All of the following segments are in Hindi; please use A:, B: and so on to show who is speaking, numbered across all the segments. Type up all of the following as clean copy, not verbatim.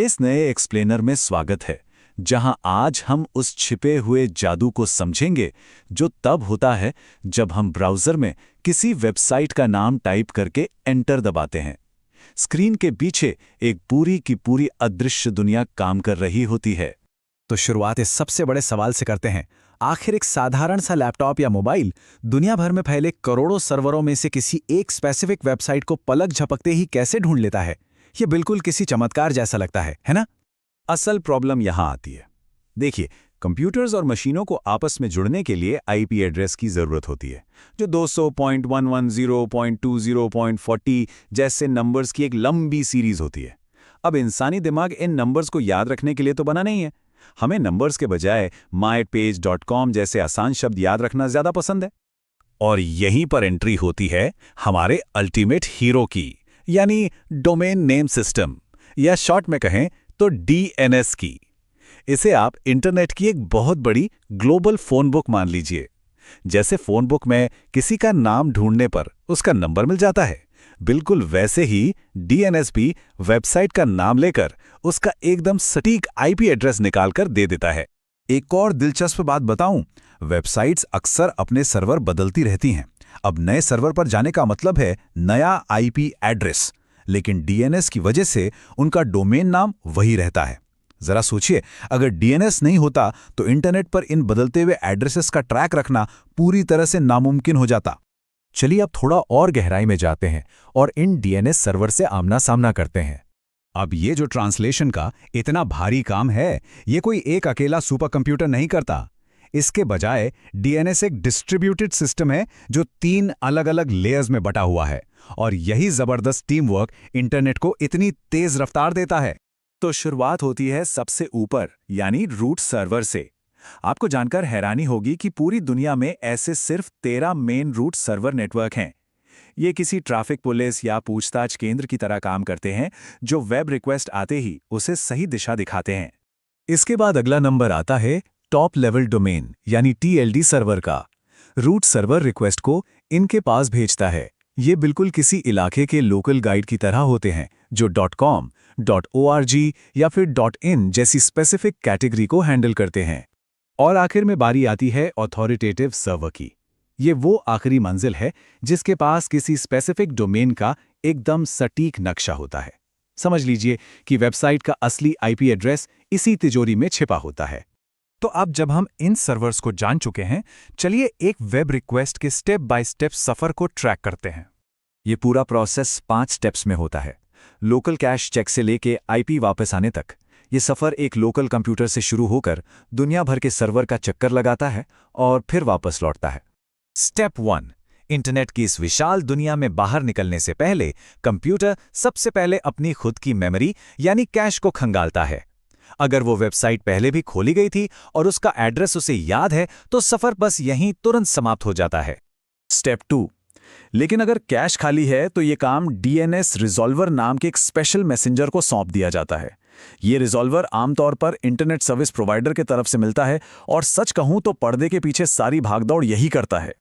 A: इस नए एक्सप्लेनर में स्वागत है, जहां आज हम उस छिपे हुए जादू को समझेंगे जो तब होता है जब हम ब्राउज़र में किसी वेबसाइट का नाम टाइप करके एंटर दबाते हैं। स्क्रीन के पीछे एक पूरी की पूरी अदृश्य दुनिया काम कर रही होती है।
B: तो शुरुआत इस सबसे बड़े सवाल से करते हैं। आखिर एक साधारण सा लैपटॉप या मोबाइल दुनिया भर में फैले करोड़ों सर्वरों में से किसी एक स्पेसिफिक वेबसाइट को पलक झपकते ही कैसे ढूंढ लेता है? ये बिल्कुल किसी चमत्कार जैसा लगता है ना?
A: असल प्रॉब्लम यहां आती है। देखिए, कंप्यूटर्स और मशीनों को आपस में जुड़ने के लिए आईपी एड्रेस की जरूरत होती है, जो 200.110.20.40 जैसे नंबर्स की एक लंबी सीरीज होती है। अब इंसानी दिमाग इन नंबर्स को याद रखने के लिए तो बना नहीं है। हमें नंबर्स के बजाय mypage.com जैसे आसान शब्द याद रखना ज्यादा पसंद है। और यहीं पर एंट्री होती है हमारे अल्टीमेट हीरो की, यानी डोमेन नेम सिस्टम, या शॉर्ट में कहें तो डीएनएस की। इसे आप इंटरनेट की एक बहुत बड़ी ग्लोबल फोन बुक मान लीजिए। जैसे फोन बुक में किसी का नाम ढूंढने पर उसका नंबर मिल जाता है, बिल्कुल वैसे ही डीएनएस भी वेबसाइट का नाम लेकर उसका एकदम सटीक आईपी एड्रेस निकालकर दे देता है।
B: एक और दिलचस्प बात बताऊं, वेबसाइट्स अक्सर अपने सर्वर बदलती रहती हैं। अब नए सर्वर पर जाने का मतलब है नया आईपी एड्रेस, लेकिन डीएनएस की वजह से उनका डोमेन नाम वही रहता है। जरा सोचिए, अगर डीएनएस नहीं होता तो इंटरनेट पर इन बदलते हुए एड्रेसेस का ट्रैक रखना पूरी तरह से नामुमकिन हो जाता।
C: चलिए अब थोड़ा और गहराई में जाते हैं और इन डीएनएस सर्वर से आमना सामना करते हैं।
B: अब ये जो ट्रांसलेशन का इतना भारी काम है, ये कोई एक अकेला सुपर कंप्यूटर नहीं करता। इसके बजाय डीएनएस एक डिस्ट्रीब्यूटेड सिस्टम है जो 3 अलग-अलग लेयर्स में बटा हुआ है, और यही जबरदस्त टीम वर्क इंटरनेट को इतनी तेज रफ्तार देता है।
A: तो शुरुआत होती है सबसे ऊपर, यानी रूट सर्वर से। आपको जानकर हैरानी होगी कि पूरी दुनिया में ऐसे सिर्फ 13 मेन रूट सर्वर नेटवर्क हैं। ये किसी ट्रैफिक पुलिस या पूछताछ केंद्र की तरह काम करते हैं, जो वेब रिक्वेस्ट आते ही उसे सही दिशा दिखाते हैं।
C: इसके बाद अगला नंबर आता है टॉप लेवल डोमेन यानी टीएलडी सर्वर का। रूट सर्वर रिक्वेस्ट को इनके पास भेजता है। ये बिल्कुल किसी इलाके के लोकल गाइड की तरह होते हैं, जो .com, .org या फिर .in जैसी स्पेसिफिक कैटेगरी को हैंडल करते हैं। और आखिर में बारी आती है ऑथोरिटेटिव सर्वर की। ये वो आखिरी मंजिल है जिसके पास किसी स्पेसिफिक डोमेन का एकदम सटीक नक्शा होता है। समझ लीजिए कि वेबसाइट का असली आईपी एड्रेस इसी तिजोरी में छिपा होता है। तो अब जब हम इन सर्वर्स को जान चुके हैं, चलिए एक वेब रिक्वेस्ट के स्टेप बाय स्टेप सफर को ट्रैक करते हैं।
A: ये पूरा प्रोसेस 5 स्टेप्स में होता है। लोकल कैश चेक से लेके आईपी वापस आने तक ये सफ़र एक लोकल कंप्यूटर से शुरू होकर दुनिया भर के सर्वर का चक्कर लगाता है और फिर वापस लौटता है।
C: स्टेप 1, इंटरनेट की इस विशाल दुनिया में बाहर निकलने से पहले कंप्यूटर सबसे पहले अपनी खुद की मेमोरी यानी कैश को खंगालता है। अगर वो वेबसाइट पहले भी खोली गई थी और उसका एड्रेस उसे याद है, तो सफ़र बस यहीं तुरंत समाप्त हो जाता है।
A: स्टेप 2, लेकिन अगर कैश खाली है तो ये काम डीएनएस रिजॉल्वर नाम के एक स्पेशल मैसेंजर को सौंप दिया जाता है। ये रिजॉल्वर आमतौर पर इंटरनेट सर्विस प्रोवाइडर के तरफ से मिलता है, और सच कहूं तो पर्दे के पीछे सारी भागदौड़ यही करता है।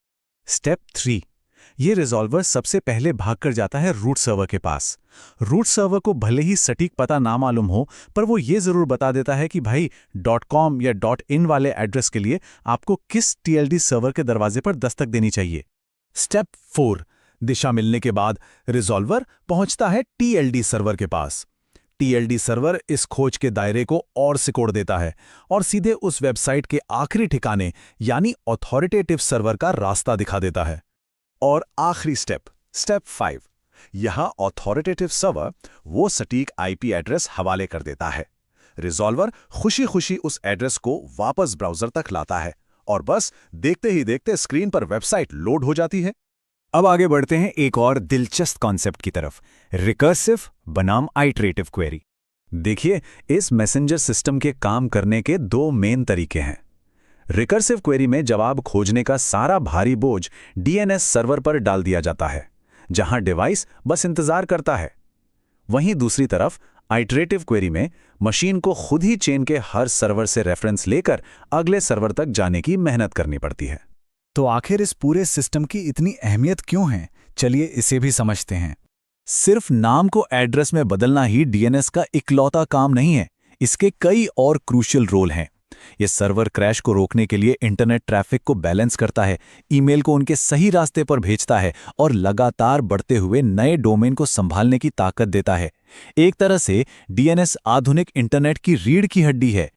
C: स्टेप 3, ये रिजॉल्वर सबसे पहले भागकर जाता है रूट सर्वर के पास। रूट सर्वर को भले ही सटीक पता ना मालूम हो, पर वो ये जरूर बता देता है कि भाई .com या .in वाले एड्रेस के लिए आपको किस टीएलडी सर्वर के दरवाजे पर दस्तक देनी चाहिए। स्टेप 4, दिशा मिलने के बाद रिजॉल्वर पहुंचता है टीएलडी सर्वर के पास। टीएलडी सर्वर इस खोज के दायरे को और सिकोड़ देता है और सीधे उस वेबसाइट के आखिरी ठिकाने यानी ऑथोरिटेटिव सर्वर का रास्ता दिखा देता है।
A: और आखिरी स्टेप, स्टेप 5, यहां ऑथोरिटेटिव सर्वर वो सटीक आईपी एड्रेस हवाले कर देता है। रिजॉल्वर खुशी खुशी उस एड्रेस को वापस ब्राउज़र तक लाता है, और बस देखते ही देखते स्क्रीन पर वेबसाइट लोड हो जाती है।
C: अब आगे बढ़ते हैं एक और दिलचस्प कॉन्सेप्ट की तरफ, रिकर्सिव बनाम आइटरेटिव क्वेरी।
A: देखिए, इस मैसेंजर सिस्टम के काम करने के 2 मेन तरीके हैं। रिकर्सिव क्वेरी में जवाब खोजने का सारा भारी बोझ डीएनएस सर्वर पर डाल दिया जाता है, जहां डिवाइस बस इंतजार करता है। वहीं दूसरी तरफ आइटरेटिव क्वेरी में मशीन को खुद ही चेन के हर सर्वर से रेफरेंस लेकर अगले सर्वर तक जाने की मेहनत करनी पड़ती है।
B: तो आखिर इस पूरे सिस्टम की इतनी अहमियत क्यों है? चलिए इसे भी समझते हैं। सिर्फ नाम को एड्रेस में बदलना ही डीएनएस का इकलौता काम नहीं है, इसके कई और क्रूशियल रोल हैं। ये सर्वर क्रैश को रोकने के लिए इंटरनेट ट्रैफिक को बैलेंस करता है, ईमेल को उनके सही रास्ते पर भेजता है और लगातार बढ़ते हुए नए डोमेन को संभालने की ताकत देता है। एक तरह से डीएनएस आधुनिक इंटरनेट की रीढ़ की हड्डी है।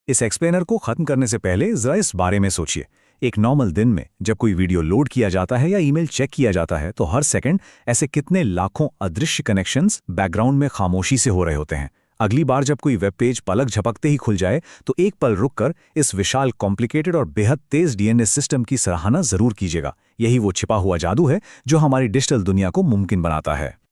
C: इस एक्सप्लेनर को खत्म करने से पहले जरा इस बारे में सोचिए। एक नॉर्मल दिन में जब कोई वीडियो लोड किया जाता है या ईमेल चेक किया जाता है तो हर सेकंड ऐसे कितने लाखों अदृश्य कनेक्शंस बैकग्राउंड में खामोशी से हो रहे होते हैं। अगली बार जब कोई वेब पेज पलक झपकते ही खुल जाए तो एक पल रुककर इस विशाल कॉम्प्लिकेटेड और बेहद तेज डीएनएस सिस्टम की सराहना जरूर कीजिएगा। यही वो छिपा हुआ जादू है जो हमारी डिजिटल दुनिया को मुमकिन बनाता है।